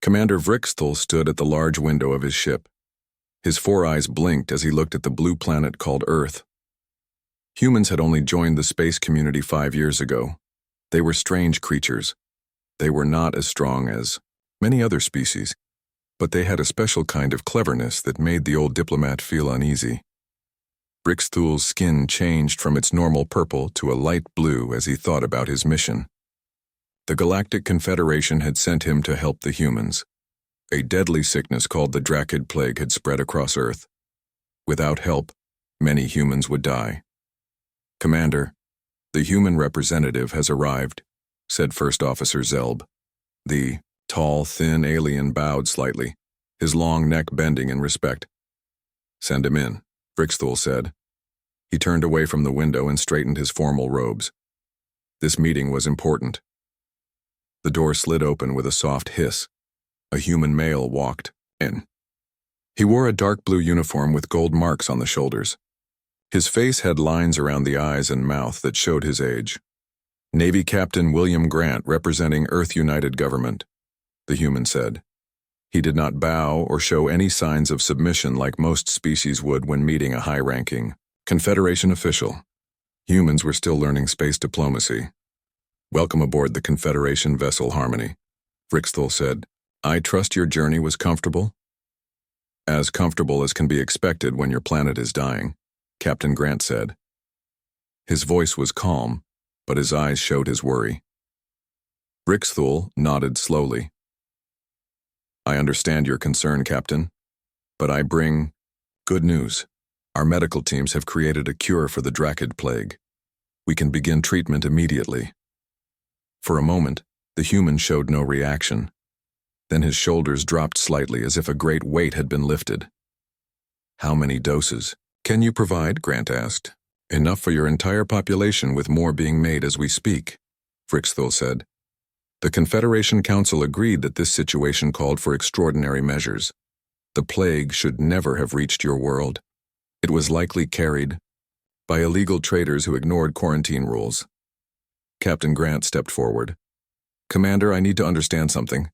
Commander Vrixthal stood at the large window of his ship. His four eyes blinked as he looked at the blue planet called Earth. Humans had only joined the space community 5 years ago. They were strange creatures. They were not as strong as many other species, but they had a special kind of cleverness that made the old diplomat feel uneasy. Vrixthal's skin changed from its normal purple to a light blue as he thought about his mission. The Galactic Confederation had sent him to help the humans. A deadly sickness called the Dracid Plague had spread across Earth. Without help, many humans would die. "Commander, the human representative has arrived," said First Officer Zelb. The tall, thin alien bowed slightly, his long neck bending in respect. "Send him in," Vrixthal said. He turned away from the window and straightened his formal robes. This meeting was important. The door slid open with a soft hiss. A human male walked in. He wore a dark blue uniform with gold marks on the shoulders. His face had lines around the eyes and mouth that showed his age. "Navy Captain William Grant, representing Earth United Government," the human said. He did not bow or show any signs of submission like most species would when meeting a high-ranking Confederation official. Humans were still learning space diplomacy. "Welcome aboard the Confederation vessel Harmony," Vrixthal said. "I trust your journey was comfortable?" "As comfortable as can be expected when your planet is dying," Captain Grant said. His voice was calm, but his eyes showed his worry. Vrixthal nodded slowly. "I understand your concern, Captain, but I bring good news. Our medical teams have created a cure for the Dracid Plague. We can begin treatment immediately." For a moment, the human showed no reaction. Then his shoulders dropped slightly as if a great weight had been lifted. "How many doses can you provide?" Grant asked. "Enough for your entire population, with more being made as we speak," Vrixthal said. The Confederation Council agreed that this situation called for extraordinary measures. The plague should never have reached your world. It was likely carried by illegal traders who ignored quarantine rules. Captain Grant stepped forward. "Commander, I need to understand something.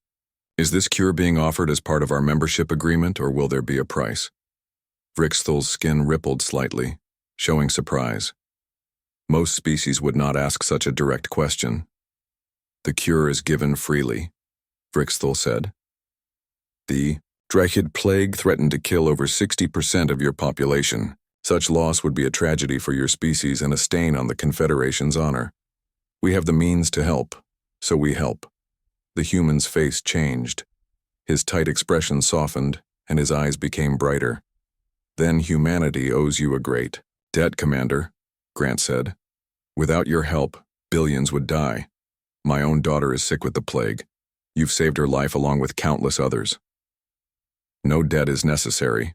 Is this cure being offered as part of our membership agreement, or will there be a price?" Vrixthal's skin rippled slightly, showing surprise. Most species would not ask such a direct question. "The cure is given freely," Vrixthal said. "The Dracid Plague threatened to kill over 60% of your population. Such loss would be a tragedy for your species and a stain on the Confederation's honor. We have the means to help, so we help." The human's face changed. His tight expression softened, and his eyes became brighter. "Then humanity owes you a great debt, Commander," Grant said. "Without your help, billions would die. My own daughter is sick with the plague. You've saved her life along with countless others." "No debt is necessary,"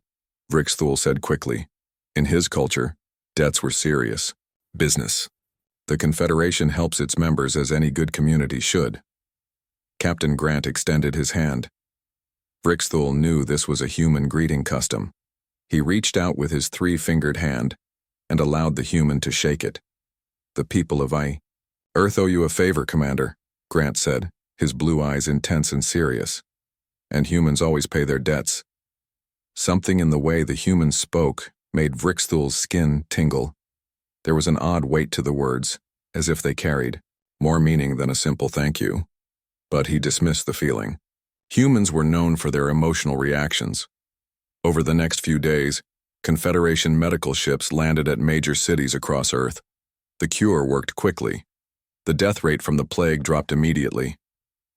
Vrixthal said quickly. In his culture, debts were serious business. The Confederation helps its members as any good community should. Captain Grant extended his hand. Vrixthal knew this was a human greeting custom. He reached out with his three-fingered hand and allowed the human to shake it. "The people of Earth owe you a favor, Commander," Grant said, his blue eyes intense and serious. "And humans always pay their debts." Something in the way the human spoke made Vrixthal's skin tingle. There was an odd weight to the words, as if they carried more meaning than a simple thank you. But he dismissed the feeling. Humans were known for their emotional reactions. Over the next few days, Confederation medical ships landed at major cities across Earth. The cure worked quickly. The death rate from the plague dropped immediately.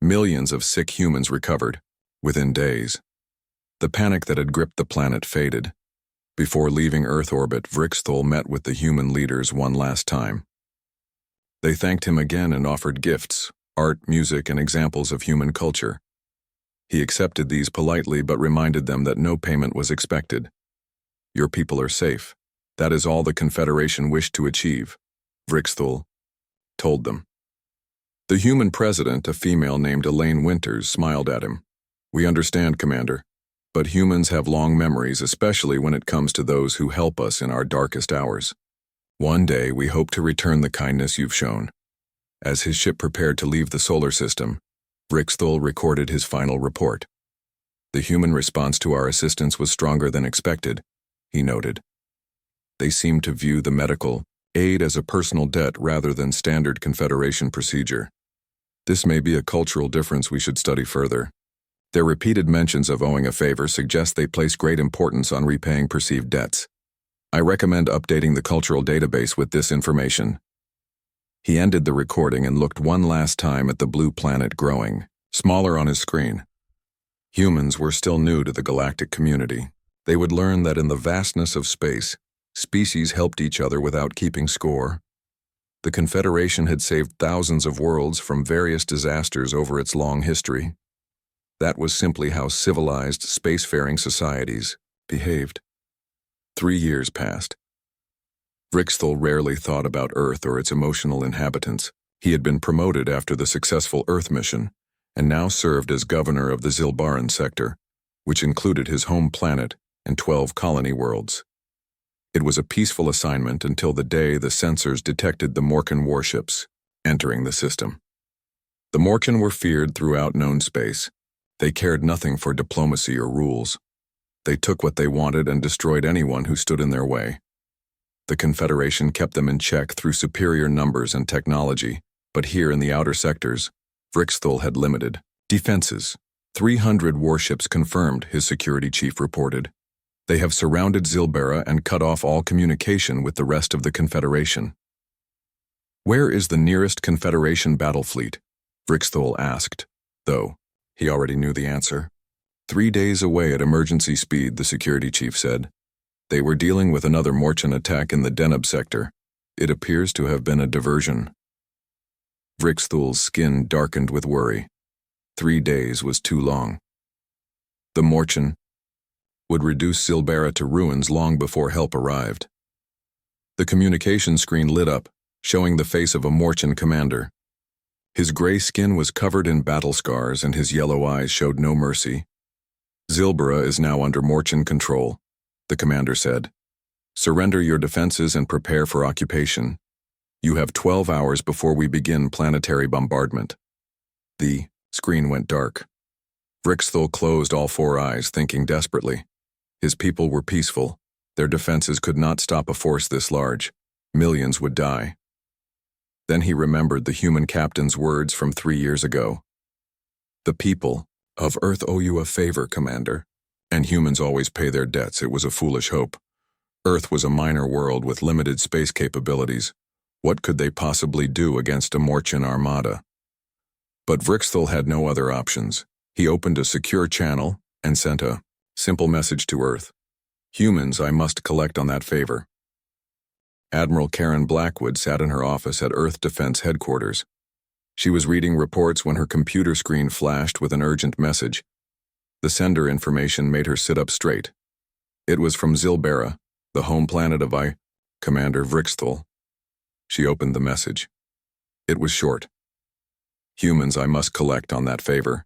Millions of sick humans recovered within days. The panic that had gripped the planet faded. Before leaving Earth orbit, Vrixthal met with the human leaders one last time. They thanked him again and offered gifts, art, music, and examples of human culture. He accepted these politely but reminded them that no payment was expected. "Your people are safe. That is all the Confederation wished to achieve," Vrixthal told them. The human president, a female named Elaine Winters, smiled at him. "We understand, Commander. But humans have long memories, especially when it comes to those who help us in our darkest hours. One day we hope to return the kindness you've shown." As his ship prepared to leave the solar system, Vrixthul recorded his final report. The human response to our assistance was stronger than expected, he noted. They seemed to view the medical aid as a personal debt rather than standard Confederation procedure. This may be a cultural difference we should study further. Their repeated mentions of owing a favor suggest they place great importance on repaying perceived debts. I recommend updating the cultural database with this information. He ended the recording and looked one last time at the blue planet growing, smaller on his screen. Humans were still new to the galactic community. They would learn that in the vastness of space, species helped each other without keeping score. The Confederation had saved thousands of worlds from various disasters over its long history. That was simply how civilized spacefaring societies behaved. 3 years passed. Vrixthul rarely thought about Earth or its emotional inhabitants. He had been promoted after the successful Earth mission, and now served as governor of the Zilbaran sector, which included his home planet and 12 colony worlds. It was a peaceful assignment until the day the sensors detected the Morkan warships entering the system. The Morkan were feared throughout known space. They cared nothing for diplomacy or rules. They took what they wanted and destroyed anyone who stood in their way. The Confederation kept them in check through superior numbers and technology, but here in the outer sectors, Vrixthul had limited defenses. 300 warships confirmed, his security chief reported. They have surrounded Zilbera and cut off all communication with the rest of the Confederation. Where is the nearest Confederation battle fleet? Vrixthul asked, though he already knew the answer. 3 days away at emergency speed, the security chief said. They were dealing with another Morchan attack in the Deneb sector. It appears to have been a diversion. Vrixthul's skin darkened with worry. 3 days was too long. The Morchan would reduce Zilbera to ruins long before help arrived. The communication screen lit up, showing the face of a Morchan commander. His gray skin was covered in battle scars and his yellow eyes showed no mercy. Zilbera is now under Morchan control, the commander said. Surrender your defenses and prepare for occupation. You have 12 hours before we begin planetary bombardment. The screen went dark. Vrixthul closed all 4 eyes, thinking desperately. His people were peaceful. Their defenses could not stop a force this large. Millions would die. Then he remembered the human captain's words from 3 years ago. The people of Earth owe you a favor, Commander. And humans always pay their debts. It was a foolish hope. Earth was a minor world with limited space capabilities. What could they possibly do against a Morchan armada? But Vrixthul had no other options. He opened a secure channel and sent a simple message to Earth. Humans, I must collect on that favor. Admiral Karen Blackwood sat in her office at Earth Defense Headquarters. She was reading reports when her computer screen flashed with an urgent message. The sender information made her sit up straight. It was from Zilbera, the home planet of Commander Vrixthul. She opened the message. It was short. Humans, I must collect on that favor.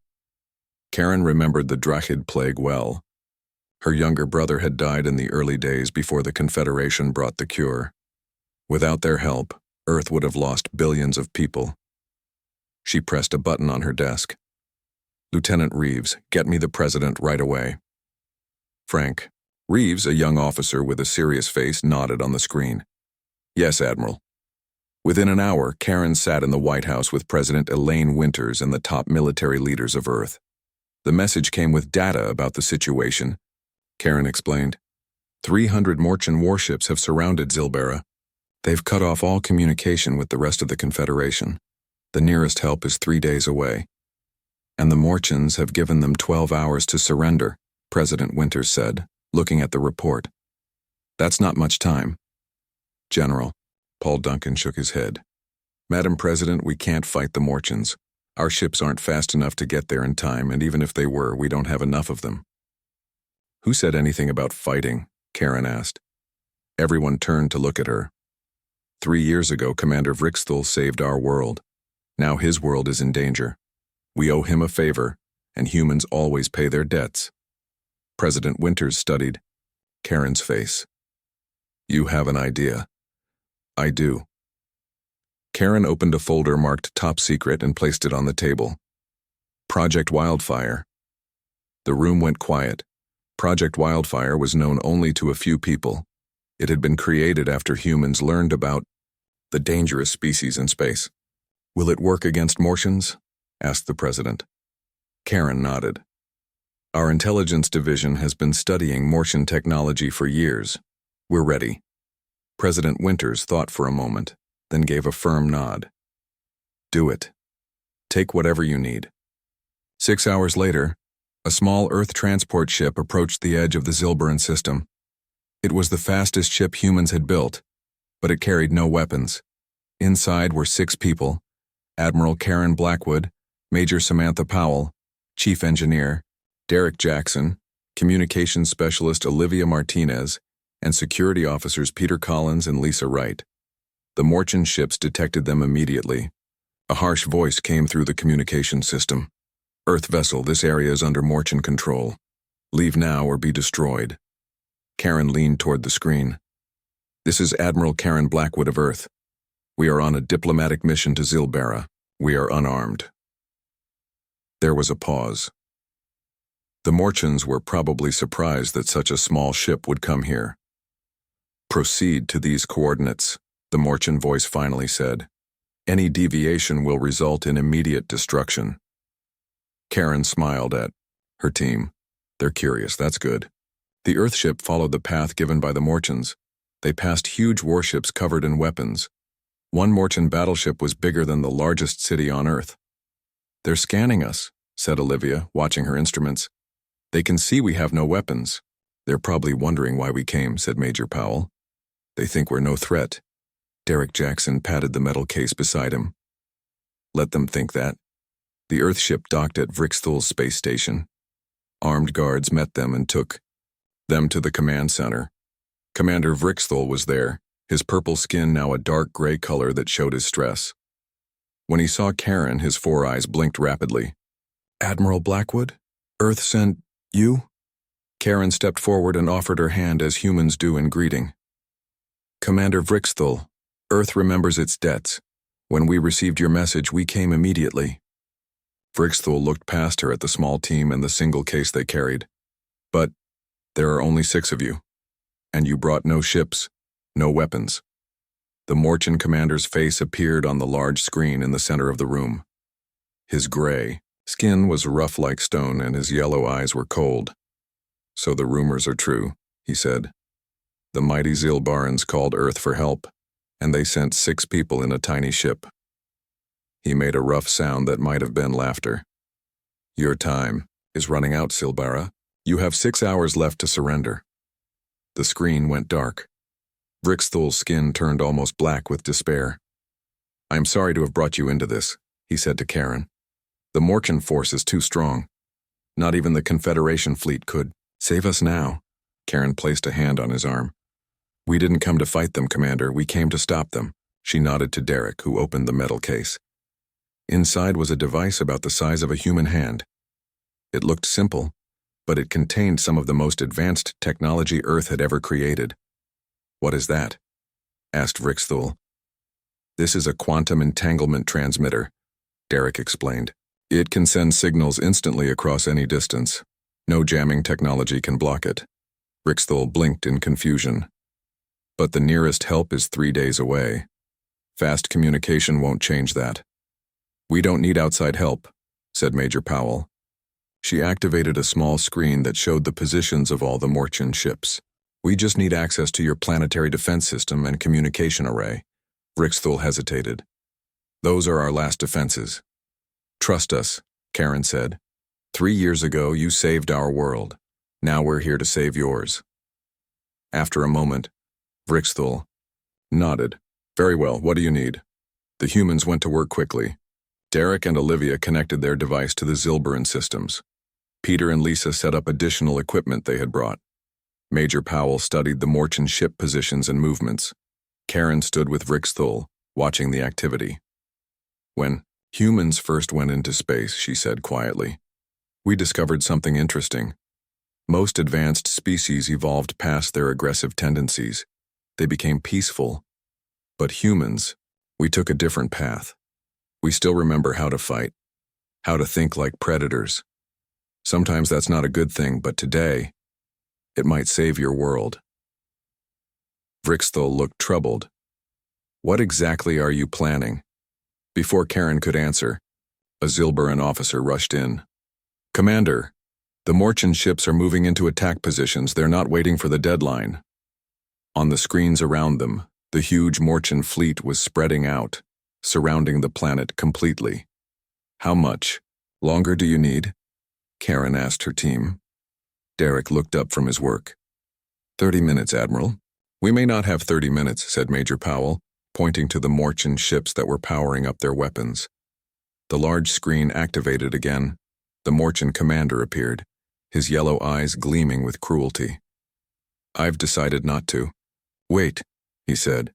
Karen remembered the Drachid plague well. Her younger brother had died in the early days before the Confederation brought the cure. Without their help, Earth would have lost billions of people. She pressed a button on her desk. Lieutenant Reeves, get me the president right away. Frank. Reeves, a young officer with a serious face, nodded on the screen. Yes, Admiral. Within an hour, Karen sat in the White House with President Elaine Winters and the top military leaders of Earth. The message came with data about the situation. Karen explained. 300 Morchan warships have surrounded Zilbera. They've cut off all communication with the rest of the Confederation. The nearest help is 3 days away. And the Morchans have given them 12 hours to surrender, President Winters said, looking at the report. That's not much time. General, Paul Duncan shook his head. Madam President, we can't fight the Morchans. Our ships aren't fast enough to get there in time, and even if they were, we don't have enough of them. Who said anything about fighting? Karen asked. Everyone turned to look at her. 3 years ago, Commander Vrixthul saved our world. Now his world is in danger. We owe him a favor, and humans always pay their debts. President Winters studied Karen's face. You have an idea. I do. Karen opened a folder marked Top Secret and placed it on the table. Project Wildfire. The room went quiet. Project Wildfire was known only to a few people. It had been created after humans learned about the dangerous species in space. Will it work against Martians? Asked the president. Karen nodded. Our intelligence division has been studying Martian technology for years. We're ready. President Winters thought for a moment, then gave a firm nod. Do it. Take whatever you need. 6 hours later, a small Earth transport ship approached the edge of the Zilberan system. It was the fastest ship humans had built, but it carried no weapons. Inside were 6 people: Admiral Karen Blackwood, Major Samantha Powell, Chief Engineer Derek Jackson, Communications Specialist Olivia Martinez, and security officers Peter Collins and Lisa Wright. The Martian ships detected them immediately. A harsh voice came through the communication system. Earth vessel, this area is under Martian control. Leave now or be destroyed. Karen leaned toward the screen. This is Admiral Karen Blackwood of Earth. We are on a diplomatic mission to Zilbera. We are unarmed. There was a pause. The Martians were probably surprised that such a small ship would come here. Proceed to these coordinates, the Martian voice finally said. Any deviation will result in immediate destruction. Karen smiled at her team. They're curious, that's good. The Earthship followed the path given by the Martians. They passed huge warships covered in weapons. One Martian battleship was bigger than the largest city on Earth. They're scanning us, said Olivia, watching her instruments. They can see we have no weapons. They're probably wondering why we came, said Major Powell. They think we're no threat. Derek Jackson patted the metal case beside him. Let them think that. The Earthship docked at Vrixthal's space station. Armed guards met them and took them to the command center. Commander Vrixthal was there, his purple skin now a dark gray color that showed his stress. When he saw Karen, his 4 eyes blinked rapidly. Admiral Blackwood? Earth sent you? Karen stepped forward and offered her hand as humans do in greeting. Commander Vrixthal, Earth remembers its debts. When we received your message, we came immediately. Vrixthal looked past her at the small team and the single case they carried. But there are only 6 of you. And you brought no ships, no weapons. The Martian commander's face appeared on the large screen in the center of the room. His gray skin was rough like stone and his yellow eyes were cold. So the rumors are true, he said. The mighty Zilbarans called Earth for help, and they sent 6 people in a tiny ship. He made a rough sound that might have been laughter. Your time is running out, Zilbara. You have 6 hours left to surrender. The screen went dark. Vrixthal's skin turned almost black with despair. I'm sorry to have brought you into this, he said to Karen. The Martian force is too strong. Not even the Confederation fleet could save us now. Karen placed a hand on his arm. We didn't come to fight them, Commander. We came to stop them. She nodded to Derek, who opened the metal case. Inside was a device about the size of a human hand. It looked simple, but it contained some of the most advanced technology Earth had ever created. What is that? Asked Vrixthal. This is a quantum entanglement transmitter, Derek explained. It can send signals instantly across any distance. No jamming technology can block it. Vrixthal blinked in confusion. But the nearest help is 3 days away. Fast communication won't change that. We don't need outside help, said Major Powell. She activated a small screen that showed the positions of all the Martian ships. We just need access to your planetary defense system and communication array. Vrixthal hesitated. Those are our last defenses. Trust us, Karen said. 3 years ago, you saved our world. Now we're here to save yours. After a moment, Vrixthal nodded. Very well, what do you need? The humans went to work quickly. Derek and Olivia connected their device to the Zilberan systems. Peter and Lisa set up additional equipment they had brought. Major Powell studied the Martian ship positions and movements. Karen stood with Vrixthal, watching the activity. When humans first went into space, she said quietly, we discovered something interesting. Most advanced species evolved past their aggressive tendencies. They became peaceful. But humans, we took a different path. We still remember how to fight. how to think like predators. Sometimes that's not a good thing, but today, it might save your world. Vrixthal looked troubled. What exactly are you planning? Before Karen could answer, a Zilbaran officer rushed in. Commander, the Morchan ships are moving into attack positions. They're not waiting for the deadline. On the screens around them, the huge Morchan fleet was spreading out, surrounding the planet completely. How much longer do you need? Karen asked her team. Derek looked up from his work. 30 minutes, Admiral. We may not have 30 minutes, said Major Powell, pointing to the Morchan ships that were powering up their weapons. The large screen activated again. The Morchan commander appeared, his yellow eyes gleaming with cruelty. I've decided not to. Wait, he said.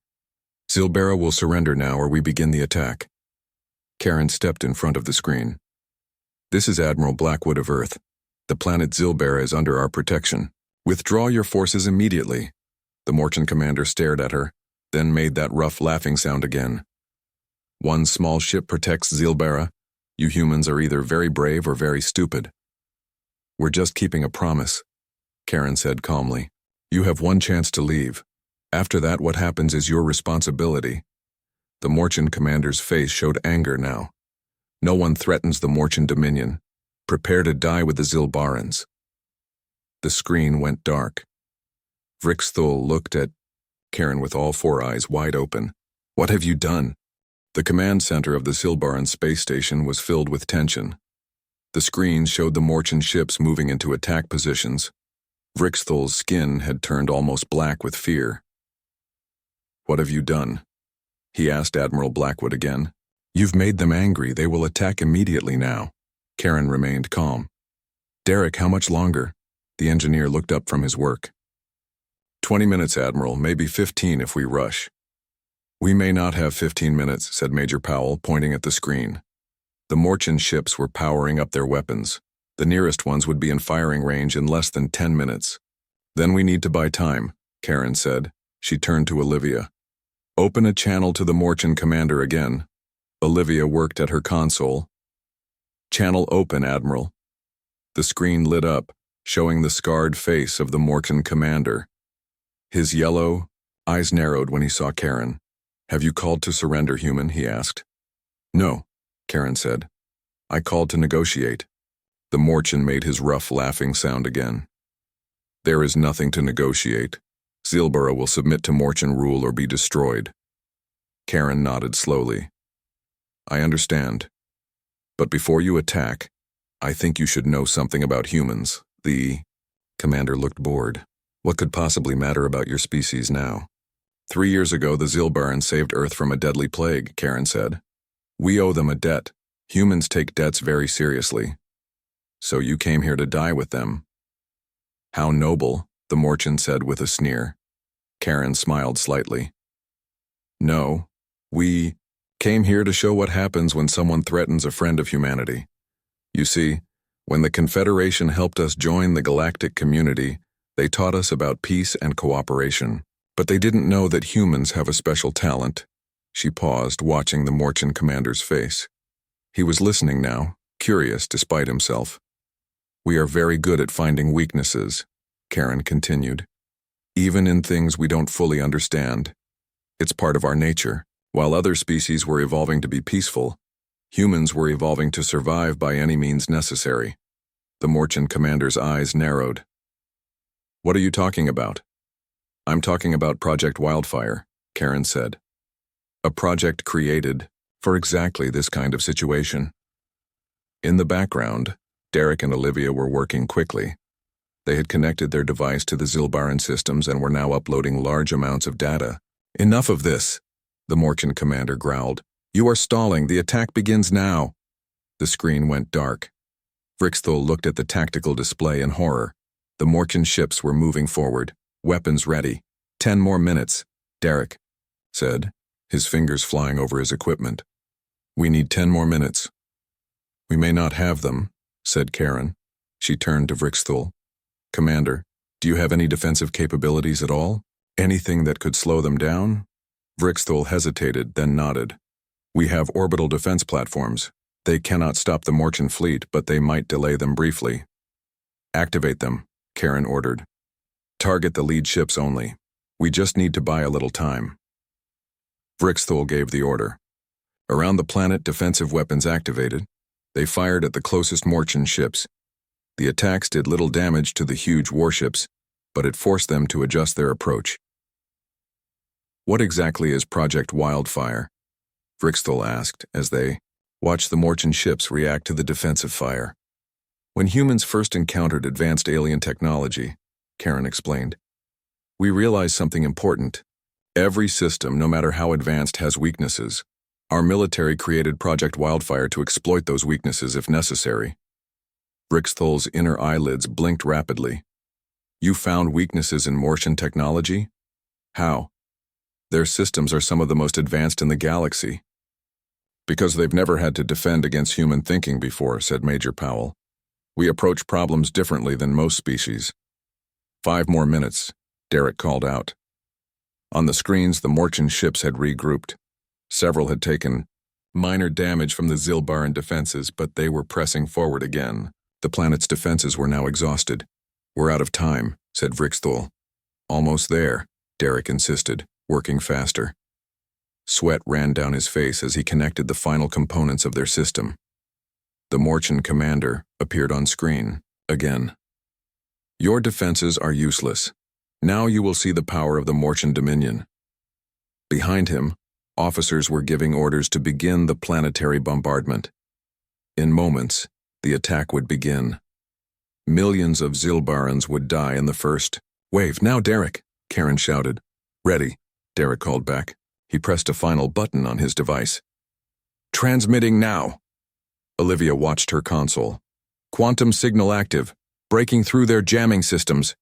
Zilbera will surrender now or we begin the attack. Karen stepped in front of the screen. This is Admiral Blackwood of Earth. The planet Zilbera is under our protection. Withdraw your forces immediately. The Morchan commander stared at her, then made that rough laughing sound again. One small ship protects Zilbera. You humans are either very brave or very stupid. We're just keeping a promise, Karen said calmly. You have one chance to leave. After that, what happens is your responsibility. The Morchan commander's face showed anger now. No one threatens the Morchan Dominion. Prepare to die with the Zilbarans. The screen went dark. Vrixthal looked at Karen with all four eyes wide open. What have you done? The command center of the Zilbaran space station was filled with tension. The screens showed the Morchan ships moving into attack positions. Vrixthal's skin had turned almost black with fear. What have you done? He asked Admiral Blackwood again. You've made them angry. They will attack immediately now. Karen remained calm. Derek, how much longer? The engineer looked up from his work. 20 minutes, Admiral, maybe 15 if we rush. We may not have 15 minutes, said Major Powell, pointing at the screen. The Morchan ships were powering up their weapons. The nearest ones would be in firing range in less than 10 minutes. Then we need to buy time, Karen said. She turned to Olivia. Open a channel to the Morchan commander again. Olivia worked at her console. Channel open, Admiral. The screen lit up, showing the scarred face of the Morchan commander. His yellow eyes narrowed when he saw Karen. Have you called to surrender, human? He asked. No, Karen said. I called to negotiate. The Morchan made his rough laughing sound again. There is nothing to negotiate. Zilbera will submit to Morchan rule or be destroyed. Karen nodded slowly. I understand. But before you attack, I think you should know something about humans. The commander looked bored. What could possibly matter about your species now? 3 years ago, the Zilbarans saved Earth from a deadly plague, Karen said. We owe them a debt. Humans take debts very seriously. So you came here to die with them. How noble, the Morchan said with a sneer. Karen smiled slightly. No, we came here to show what happens when someone threatens a friend of humanity. You see, when the Confederation helped us join the galactic community, they taught us about peace and cooperation. But they didn't know that humans have a special talent. She paused, watching the Morchan commander's face. He was listening now, curious despite himself. We are very good at finding weaknesses, Karen continued. Even in things we don't fully understand. It's part of our nature. While other species were evolving to be peaceful, humans were evolving to survive by any means necessary. The Morchan commander's eyes narrowed. What are you talking about? I'm talking about Project Wildfire, Karen said. A project created for exactly this kind of situation. In the background, Derek and Olivia were working quickly. They had connected their device to the Zilbaran systems and were now uploading large amounts of data. Enough of this, the Morchan commander growled. You are stalling. The attack begins now. The screen went dark. Vrixthal looked at the tactical display in horror. The Morchan ships were moving forward, weapons ready. 10 more minutes, Derek said, his fingers flying over his equipment. We need 10 more minutes. We may not have them, said Karen. She turned to Vrixthal. Commander, do you have any defensive capabilities at all? Anything that could slow them down? Vrixthal hesitated, then nodded. We have orbital defense platforms. They cannot stop the Morchin fleet, but they might delay them briefly. Activate them, Karen ordered. Target the lead ships only. We just need to buy a little time. Vrixthul gave the order. Around the planet, defensive weapons activated. They fired at the closest Morchin ships. The attacks did little damage to the huge warships, but it forced them to adjust their approach. What exactly is Project Wildfire? Vrixthul asked as they watched the Morchin ships react to the defensive fire. When humans first encountered advanced alien technology, Karen explained, we realized something important. Every system, no matter how advanced, has weaknesses. Our military created Project Wildfire to exploit those weaknesses if necessary. Vrixthul's inner eyelids blinked rapidly. You found weaknesses in Morchin technology? How? Their systems are some of the most advanced in the galaxy. Because they've never had to defend against human thinking before, said Major Powell. We approach problems differently than most species. 5 more minutes, Derek called out. On the screens, the Morchin ships had regrouped. Several had taken minor damage from the Zilbaran defenses, but they were pressing forward again. The planet's defenses were now exhausted. We're out of time, said Vrixthul. Almost there, Derek insisted, working faster. Sweat ran down his face as he connected the final components of their system. The Morchin commander appeared on screen, again. Your defenses are useless. Now you will see the power of the Morchin Dominion. Behind him, officers were giving orders to begin the planetary bombardment. In moments, the attack would begin. Millions of Zilbarans would die in the first wave. Now, Derek, Karen shouted. Ready, Derek called back. He pressed a final button on his device. Transmitting now. Olivia watched her console. Quantum signal active, breaking through their jamming systems.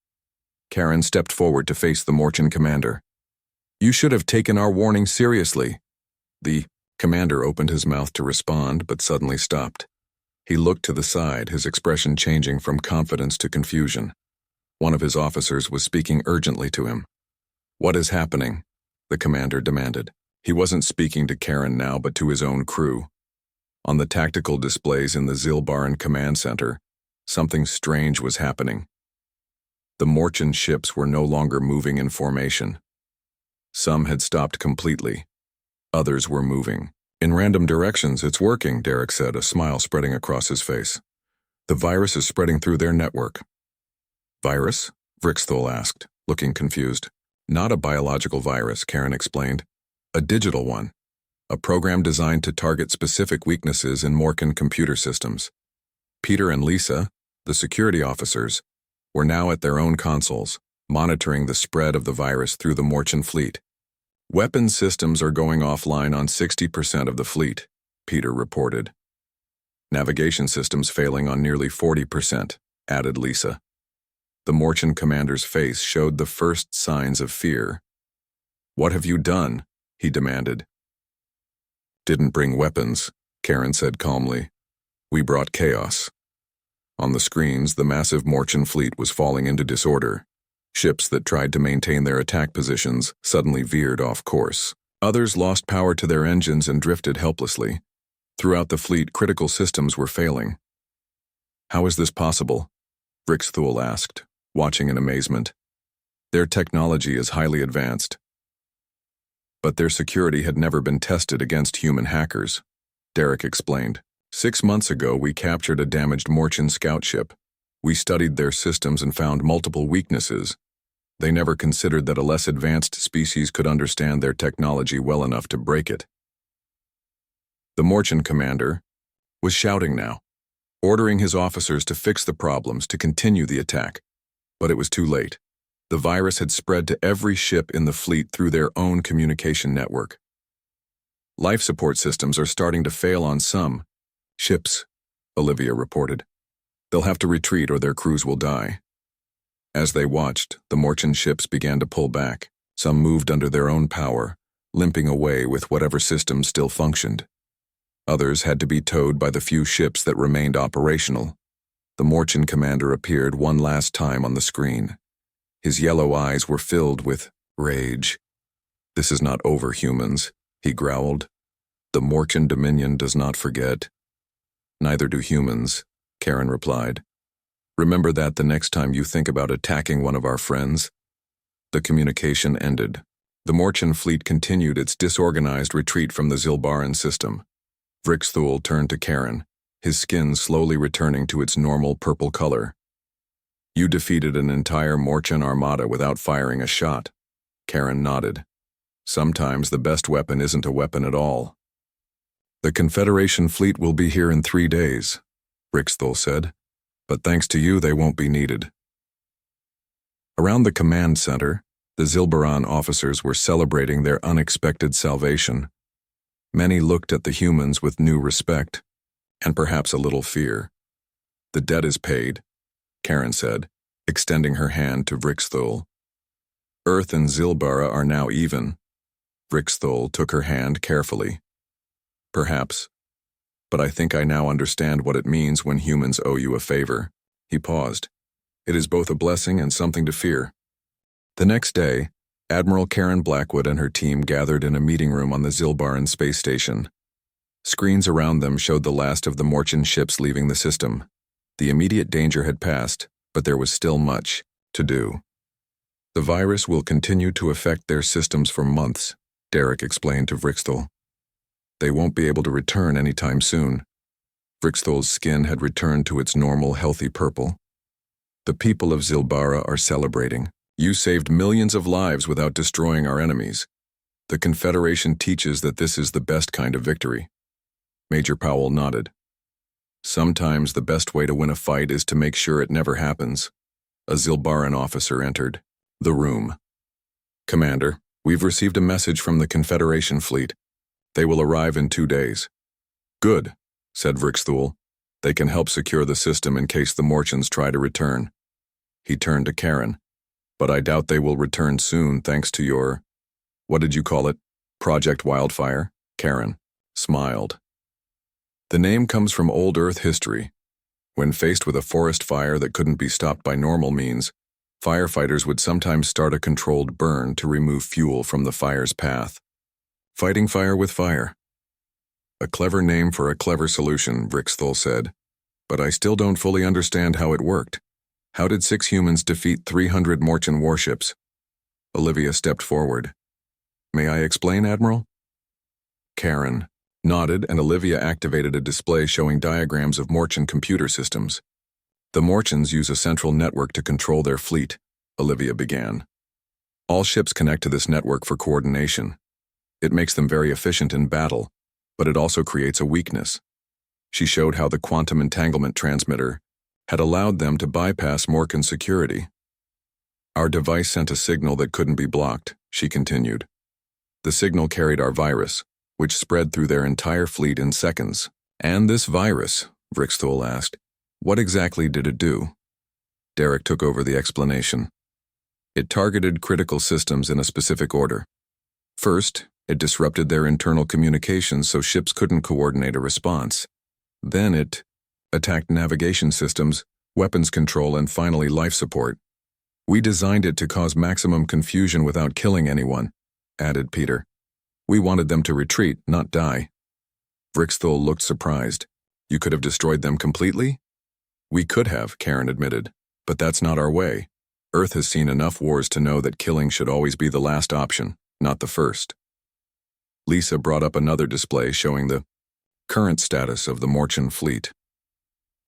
Karen stepped forward to face the Morchin commander. You should have taken our warning seriously. The commander opened his mouth to respond, but suddenly stopped. He looked to the side, his expression changing from confidence to confusion. One of his officers was speaking urgently to him. What is happening? The commander demanded. He wasn't speaking to Karen now, but to his own crew. On the tactical displays in the Zilbaran command center, something strange was happening. The Morchin ships were no longer moving in formation. Some had stopped completely. Others were moving. In random directions. It's working, Derek said, a smile spreading across his face. The virus is spreading through their network. Virus? Vrixthul asked, looking confused. Not a biological virus, Karen explained. A digital one. A program designed to target specific weaknesses in Morchin computer systems. Peter and Lisa, the security officers, were now at their own consoles, monitoring the spread of the virus through the Morchin fleet. Weapon systems are going offline on 60% of the fleet, Peter reported. Navigation systems failing on nearly 40%, added Lisa. The Morchin commander's face showed the first signs of fear. What have you done? He demanded. Didn't bring weapons, Karen said calmly. We brought chaos. On the screens, the massive Morchin fleet was falling into disorder. Ships that tried to maintain their attack positions suddenly veered off course. Others lost power to their engines and drifted helplessly. Throughout the fleet, critical systems were failing. How is this possible? Vrixthul asked, watching in amazement. Their technology is highly advanced. But their security had never been tested against human hackers, Derek explained. 6 months ago, we captured a damaged Morchin scout ship. We studied their systems and found multiple weaknesses. They never considered that a less advanced species could understand their technology well enough to break it. The Morchin commander was shouting now, ordering his officers to fix the problems to continue the attack. But it was too late. The virus had spread to every ship in the fleet through their own communication network. Life support systems are starting to fail on some ships, Olivia reported. They'll have to retreat or their crews will die. As they watched, the Morchin ships began to pull back. Some moved under their own power, limping away with whatever systems still functioned. Others had to be towed by the few ships that remained operational. The Morchin commander appeared one last time on the screen. His yellow eyes were filled with rage. This is not over, humans, he growled. The Morchin Dominion does not forget. Neither do humans, Karen replied. Remember that the next time you think about attacking one of our friends. The communication ended. The Morchan fleet continued its disorganized retreat from the Zilbaran system. Vrixthul turned to Karen, his skin slowly returning to its normal purple color. You defeated an entire Morchan armada without firing a shot. Karen nodded. Sometimes the best weapon isn't a weapon at all. The Confederation fleet will be here in 3 days, Vrixthul said, but thanks to you they won't be needed. Around the command center, the Zilbaran officers were celebrating their unexpected salvation. Many looked at the humans with new respect, and perhaps a little fear. The debt is paid, Karen said, extending her hand to Vrixthul. Earth and Zilbara are now even. Vrixthul took her hand carefully. Perhaps, but I think I now understand what it means when humans owe you a favor. He paused. It is both a blessing and something to fear. The next day, Admiral Karen Blackwood and her team gathered in a meeting room on the Zilbaran space station. Screens around them showed the last of the Morchan ships leaving the system. The immediate danger had passed, but there was still much to do. The virus will continue to affect their systems for months, Derek explained to Vrixthul. They won't be able to return anytime soon. Vrixthul's skin had returned to its normal, healthy purple. The people of Zilbara are celebrating. You saved millions of lives without destroying our enemies. The Confederation teaches that this is the best kind of victory. Major Powell nodded. Sometimes the best way to win a fight is to make sure it never happens. A Zilbaran officer entered the room. Commander, we've received a message from the Confederation fleet. They will arrive in 2 days. Good, said Vrixthul. They can help secure the system in case the Morchans try to return. He turned to Karen. But I doubt they will return soon thanks to your, what did you call it, Project Wildfire? Karen smiled. The name comes from old Earth history. When faced with a forest fire that couldn't be stopped by normal means, firefighters would sometimes start a controlled burn to remove fuel from the fire's path. Fighting fire with fire. A clever name for a clever solution, Vrixthul said. But I still don't fully understand how it worked. How did 6 humans defeat 300 Morchan warships? Olivia stepped forward. May I explain, Admiral? Karen nodded, and Olivia activated a display showing diagrams of Morchan computer systems. The Morchans use a central network to control their fleet, Olivia began. All ships connect to this network for coordination. It makes them very efficient in battle, but it also creates a weakness. She showed how the quantum entanglement transmitter had allowed them to bypass Morchan security. Our device sent a signal that couldn't be blocked, she continued. The signal carried our virus, which spread through their entire fleet in seconds. And this virus, Vrixthul asked, what exactly did it do? Derek took over the explanation. It targeted critical systems in a specific order. First, it disrupted their internal communications so ships couldn't coordinate a response. Then it attacked navigation systems, weapons control, and finally life support. We designed it to cause maximum confusion without killing anyone, added Peter. We wanted them to retreat, not die. Vrixthul looked surprised. You could have destroyed them completely? We could have, Karen admitted, but that's not our way. Earth has seen enough wars to know that killing should always be the last option, not the first. Lisa brought up another display showing the current status of the Morchan fleet.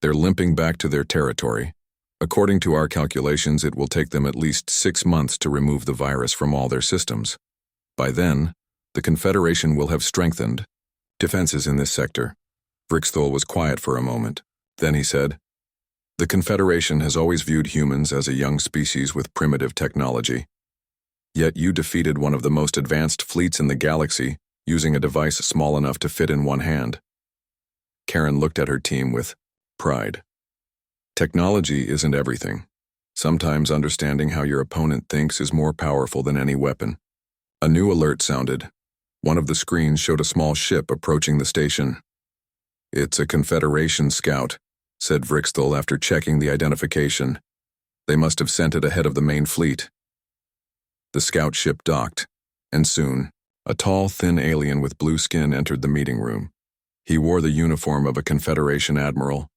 They're limping back to their territory. According to our calculations, it will take them at least 6 months to remove the virus from all their systems. By then, the Confederation will have strengthened defenses in this sector. Vrixthul was quiet for a moment. Then he said, The Confederation has always viewed humans as a young species with primitive technology. Yet you defeated one of the most advanced fleets in the galaxy using a device small enough to fit in one hand. Karen looked at her team with pride. Technology isn't everything. Sometimes understanding how your opponent thinks is more powerful than any weapon. A new alert sounded. One of the screens showed a small ship approaching the station. It's a Confederation scout, said Vrixthul after checking the identification. They must have sent it ahead of the main fleet. The scout ship docked, and soon, a tall, thin alien with blue skin entered the meeting room. He wore the uniform of a Confederation admiral.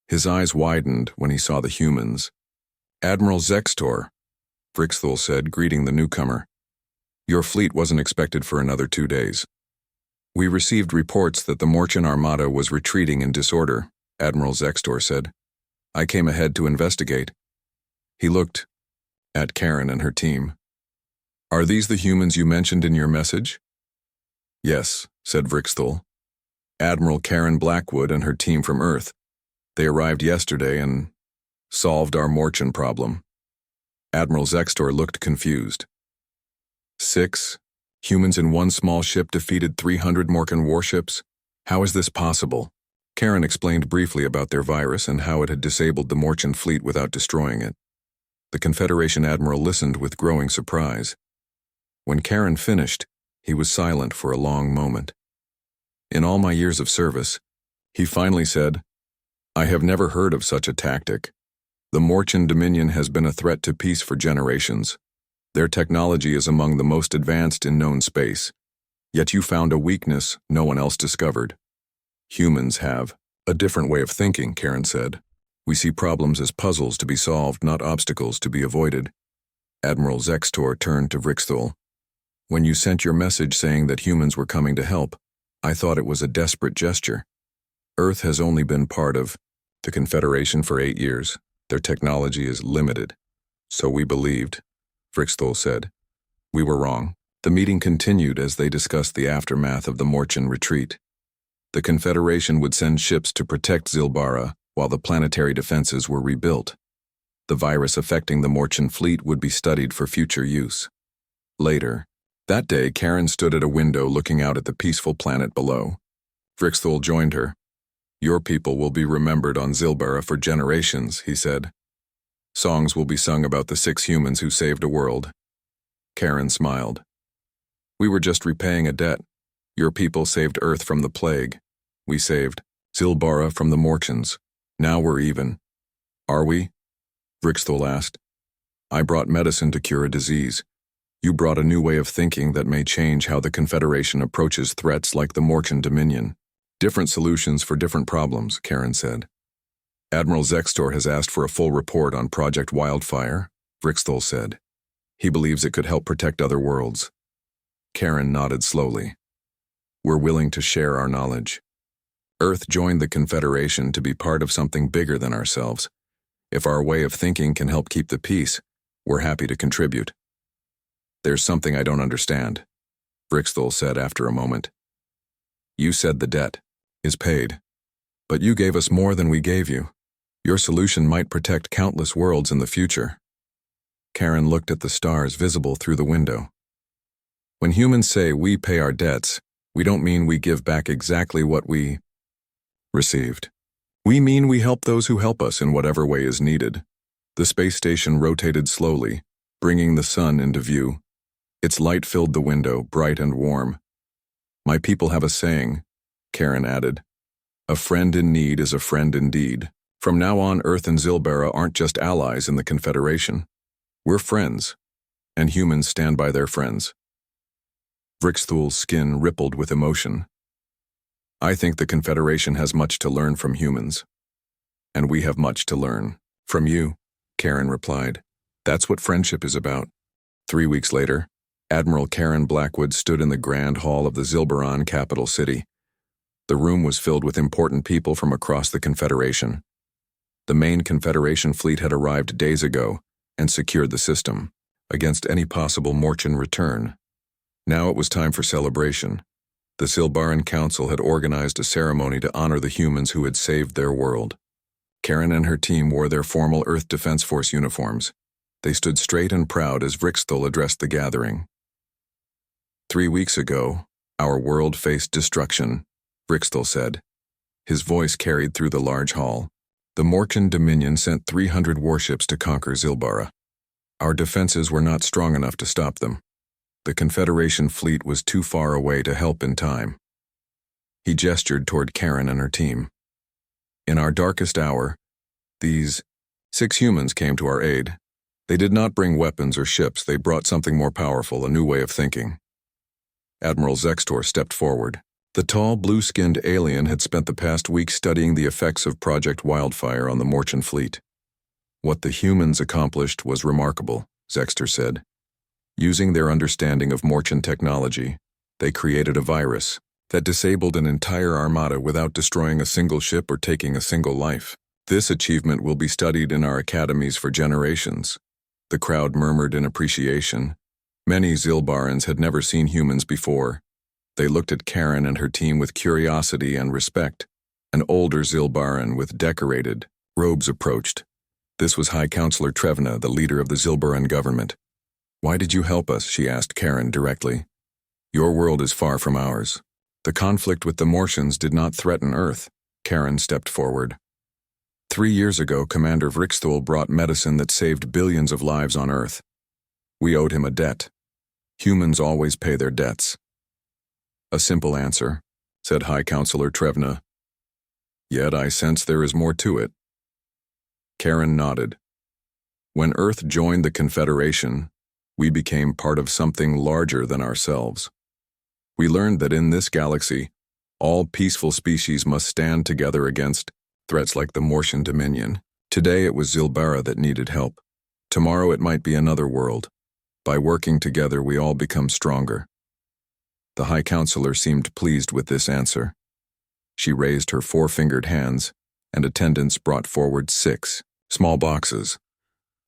His eyes widened when he saw the humans. "Admiral Zextor," Vrixthul said, greeting the newcomer. "Your fleet wasn't expected for another 2 days." "We received reports that the Morchan Armada was retreating in disorder," Admiral Zextor said. "I came ahead to investigate." He looked at Karen and her team. "Are these the humans you mentioned in your message?" "Yes," said Vrixthul. "Admiral Karen Blackwood and her team from Earth. They arrived yesterday and solved our Morchan problem." Admiral Zextor looked confused. 6 humans in one small ship defeated 300 Morchan warships? How is this possible? Karen explained briefly about their virus and how it had disabled the Morchan fleet without destroying it. The Confederation admiral listened with growing surprise. When Karen finished, he was silent for a long moment. "In all my years of service," he finally said, "I have never heard of such a tactic. The Morchan Dominion has been a threat to peace for generations. Their technology is among the most advanced in known space. Yet you found a weakness no one else discovered." "Humans have a different way of thinking," Karen said. "We see problems as puzzles to be solved, not obstacles to be avoided." Admiral Zextor turned to Vrixthul. "When you sent your message saying that humans were coming to help, I thought it was a desperate gesture. Earth has only been part of the Confederation for 8 years. Their technology is limited." "So we believed," Vrixthul said. "We were wrong." The meeting continued as they discussed the aftermath of the Morchan retreat. The Confederation would send ships to protect Zilbara while the planetary defenses were rebuilt. The virus affecting the Morchan fleet would be studied for future use. Later, that day, Karen stood at a window looking out at the peaceful planet below. Vrixthul joined her. "Your people will be remembered on Zilbara for generations," he said. "Songs will be sung about the 6 humans who saved a world." Karen smiled. "We were just repaying a debt. Your people saved Earth from the plague. We saved Zilbara from the Morchans. Now we're even." "Are we?" Vrixthul asked. "I brought medicine to cure a disease. You brought a new way of thinking that may change how the Confederation approaches threats like the Morchan Dominion. Different solutions for different problems," Karen said. "Admiral Zextor has asked for a full report on Project Wildfire," Vrixthul said. "He believes it could help protect other worlds." Karen nodded slowly. "We're willing to share our knowledge. Earth joined the Confederation to be part of something bigger than ourselves. If our way of thinking can help keep the peace, we're happy to contribute." "There's something I don't understand," Vrixthul said after a moment. "You said the debt is paid, but you gave us more than we gave you. Your solution might protect countless worlds in the future." Karen looked at the stars visible through the window. "When humans say we pay our debts, we don't mean we give back exactly what we received. We mean we help those who help us in whatever way is needed." The space station rotated slowly, bringing the sun into view. Its light filled the window, bright and warm. "My people have a saying," Karen added. "A friend in need is a friend indeed. From now on, Earth and Zilbara aren't just allies in the Confederation. We're friends, and humans stand by their friends." Vrixthul's skin rippled with emotion. "I think the Confederation has much to learn from humans. And we have much to learn from you," Karen replied. "That's what friendship is about." 3 weeks later, Admiral Karen Blackwood stood in the grand hall of the Zilbaran capital city. The room was filled with important people from across the Confederation. The main Confederation fleet had arrived days ago and secured the system against any possible Morchan return. Now it was time for celebration. The Zilbaran Council had organized a ceremony to honor the humans who had saved their world. Karen and her team wore their formal Earth Defense Force uniforms. They stood straight and proud as Vrixthul addressed the gathering. 3 weeks ago, our world faced destruction, Vrixthul said. His voice carried through the large hall. The Morchan Dominion sent 300 warships to conquer Zilbara. Our defenses were not strong enough to stop them. The Confederation fleet was too far away to help in time. He gestured toward Karen and her team. In our darkest hour, these 6 humans came to our aid. They did not bring weapons or ships, they brought something more powerful, a new way of thinking. Admiral Zextor stepped forward. The tall, blue-skinned alien had spent the past week studying the effects of Project Wildfire on the Morchan fleet. What the humans accomplished was remarkable, Zexter said. Using their understanding of Morchan technology, they created a virus that disabled an entire armada without destroying a single ship or taking a single life. This achievement will be studied in our academies for generations. The crowd murmured in appreciation. Many Zilbarans had never seen humans before. They looked at Karen and her team with curiosity and respect. An older Zilbaran with decorated robes approached. This was High Counselor Trevna, the leader of the Zilbaran government. "Why did you help us?" she asked Karen directly. "Your world is far from ours. The conflict with the Mortians did not threaten Earth." Karen stepped forward. 3 years ago, Commander Vrixthul brought medicine that saved billions of lives on Earth. We owed him a debt. Humans always pay their debts. "A simple answer," said High Counselor Trevna. "Yet I sense there is more to it." Karen nodded. "When Earth joined the Confederation, we became part of something larger than ourselves. We learned that in this galaxy, all peaceful species must stand together against threats like the Mortian Dominion. Today it was Zilbara that needed help. Tomorrow it might be another world. By working together, we all become stronger." The High Counselor seemed pleased with this answer. She raised her 4-fingered hands, and attendants brought forward 6 small boxes.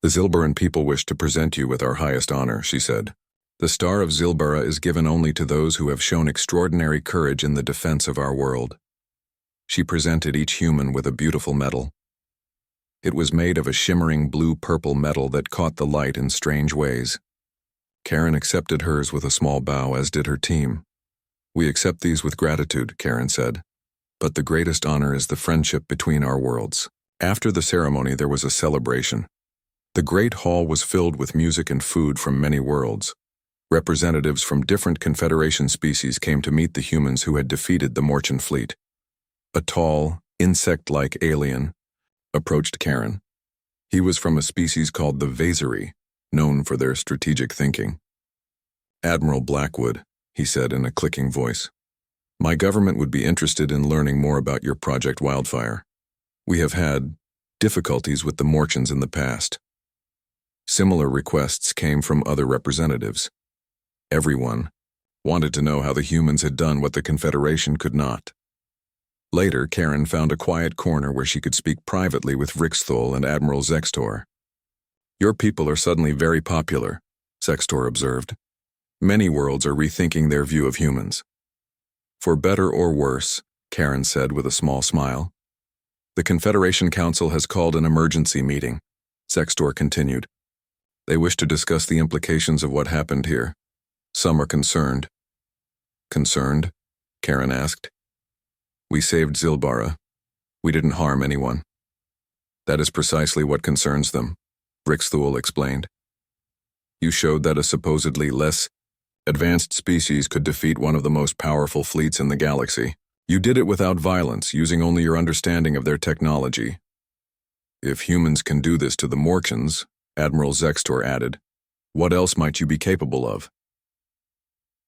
"The Zilbaran people wish to present you with our highest honor," she said. "The Star of Zilbara is given only to those who have shown extraordinary courage in the defense of our world." She presented each human with a beautiful medal. It was made of a shimmering blue-purple metal that caught the light in strange ways. Karen accepted hers with a small bow, as did her team. "We accept these with gratitude," Karen said. "But the greatest honor is the friendship between our worlds." After the ceremony, there was a celebration. The great hall was filled with music and food from many worlds. Representatives from different Confederation species came to meet the humans who had defeated the Morchan fleet. A tall, insect-like alien approached Karen. He was from a species called the Vasari, known for their strategic thinking. "Admiral Blackwood," he said in a clicking voice. "My government would be interested in learning more about your Project Wildfire. We have had difficulties with the Morchans in the past." Similar requests came from other representatives. Everyone wanted to know how the humans had done what the Confederation could not. Later, Karen found a quiet corner where she could speak privately with Vrixthul and Admiral Zextor. "Your people are suddenly very popular," Zextor observed. "Many worlds are rethinking their view of humans." "For better or worse," Karen said with a small smile. "The Confederation Council has called an emergency meeting," Zextor continued. "They wish to discuss the implications of what happened here. Some are concerned." "Concerned?" Karen asked. "We saved Zilbara. We didn't harm anyone." "That is precisely what concerns them," Vrixthul explained. "You showed that a supposedly less advanced species could defeat one of the most powerful fleets in the galaxy. You did it without violence, using only your understanding of their technology. If humans can do this to the Morchans," Admiral Zextor added, "what else might you be capable of?"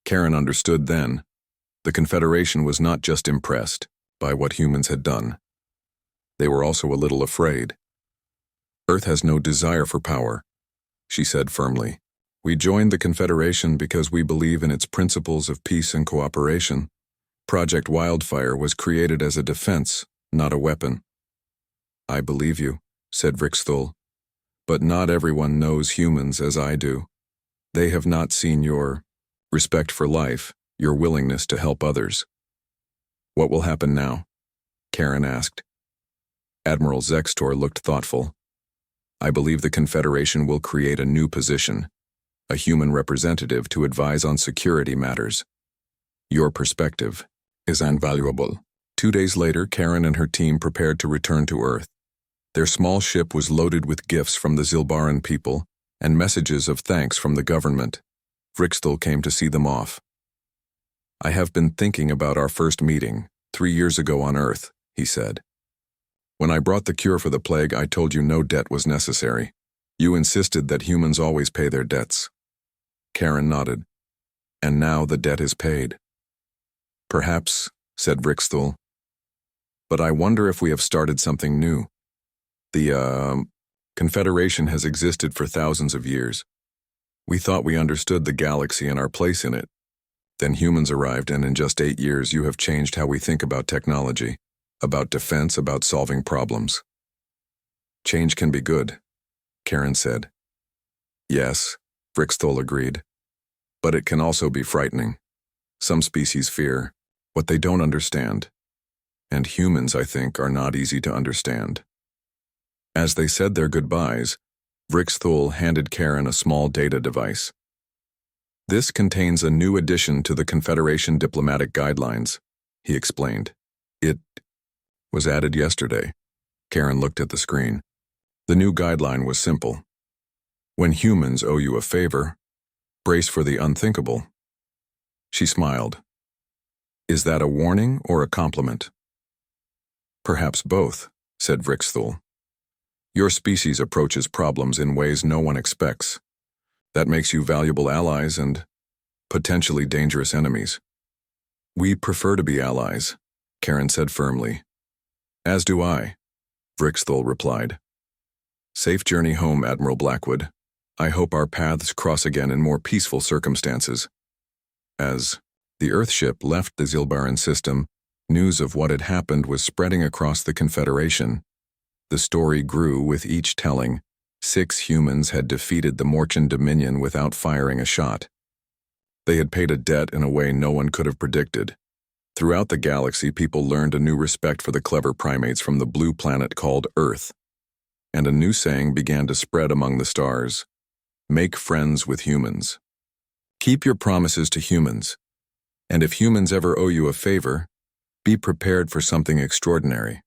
Karen understood then. The Confederation was not just impressed by what humans had done. They were also a little afraid. "Earth has no desire for power," she said firmly. "We joined the Confederation because we believe in its principles of peace and cooperation. Project Wildfire was created as a defense, not a weapon." "I believe you," said Vrixthul. "But not everyone knows humans as I do. They have not seen your respect for life, your willingness to help others." "What will happen now?" Karen asked. Admiral Zextor looked thoughtful. "I believe the Confederation will create a new position, a human representative to advise on security matters. Your perspective is invaluable." 2 days later, Karen and her team prepared to return to Earth. Their small ship was loaded with gifts from the Zilbaran people and messages of thanks from the government. Vrixthul came to see them off. "I have been thinking about our first meeting, 3 years ago on Earth," he said. "When I brought the cure for the plague, I told you no debt was necessary. You insisted that humans always pay their debts." Karen nodded. "And now the debt is paid." Perhaps, said Rixthul. But I wonder if we have started something new. The, Confederation has existed for thousands of years. We thought we understood the galaxy and our place in it. Then humans arrived, and in just 8 years you have changed how we think about technology, about defense, about solving problems. Change can be good, Karen said. Yes, Rixthul agreed. But it can also be frightening. Some species fear what they don't understand. And humans, I think, are not easy to understand. As they said their goodbyes, Rixthul handed Karen a small data device. This contains a new addition to the Confederation Diplomatic Guidelines, he explained. It was added yesterday. Karen looked at the screen. The new guideline was simple. When humans owe you a favor, brace for the unthinkable. She smiled. Is that a warning or a compliment? Perhaps both, said Rixthul. Your species approaches problems in ways no one expects. That makes you valuable allies and potentially dangerous enemies. We prefer to be allies, Karen said firmly. As do I, Rixthul replied. Safe journey home, Admiral Blackwood. I hope our paths cross again in more peaceful circumstances. As the Earthship left the Zilbaran system, news of what had happened was spreading across the Confederation. The story grew with each telling. 6 humans had defeated the Morchan Dominion without firing a shot. They had paid a debt in a way no one could have predicted. Throughout the galaxy, people learned a new respect for the clever primates from the blue planet called Earth. And a new saying began to spread among the stars. Make friends with humans. Keep your promises to humans. And if humans ever owe you a favor, be prepared for something extraordinary.